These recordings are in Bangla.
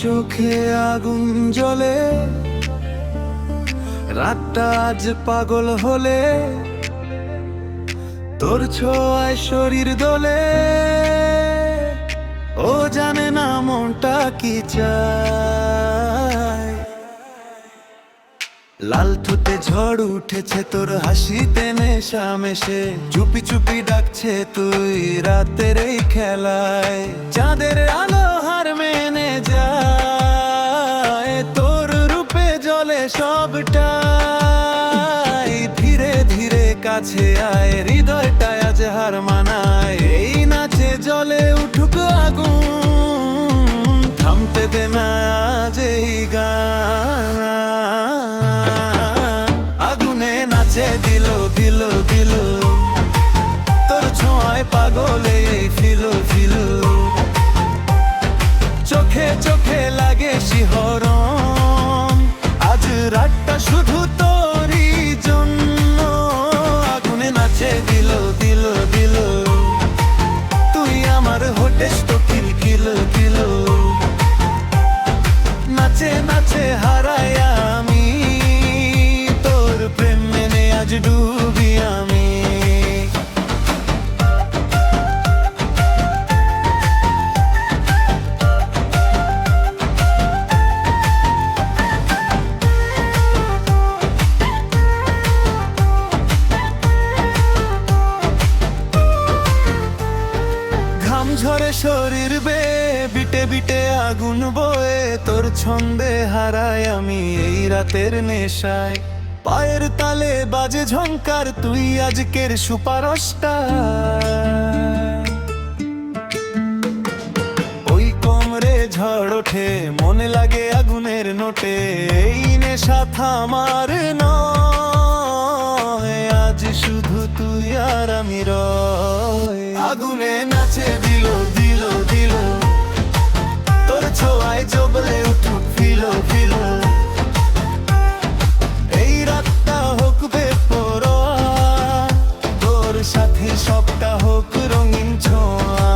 চোখে আগুন জ্বলে, রাতটা আজ পাগল হলে, তোর ছোঁয়ায় শরীর দোলে। ও জানে না মনটা কি চায়। লাল ঠোঁটে ঝড় উঠেছে, তোর হাসিতে নেশা মেশে, চুপি চুপি ডাকছে তুই রাতের এই খেলায়। চাঁদের আলো হার মেনে যায়, তোর রূপে জ্বলে সবটাই। ধীরে ধীরে কাছে আয়, হৃদয়টা আজ হার মানায়। এই নাচে জ্বলে উঠুক আগুন, থামতে দে না আজ এই গান। আগুনে নাচে দিল দিল দিল, তোর ছোঁয়ায় পাগলে ফিলো ফিলো। চোখে চোখে লাগে শিহরণ, আজ রাতটা শুধু তোরই জন্য। আগুনে নাচে দিল দিল দিল, তুই আমার হোটেস তো কিল কিল কিল। নাচে নাচে হারাই আমি, তোর প্রেম মেনে আজ ডুবি আমি। ঘাম ঝরে শরীর বেয়ে, বিটে বিটে আগুন বয়ে, তোর ছন্দে হারাই আমি এই রাতের নেশায়। পায়ের তালে বাজে ঝংকার, তুই আজকের সুপারস্টার। ওই কোমরে ঝড় ওঠে, মনে লাগে আগুনের নোটে। এই নেশা থামার নয়, আজ শুধু তুই আর আমি রয়। আগুনে নাচে দিল দিল দিল, তোর ছোঁয়ায় জবলে উঠুক ফিলো ফিলো। এই রাতটা হোক বেপরোয়া, তোর সাথে সবটা হোক রঙিন ছোঁয়া।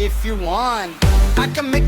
If you want, I can make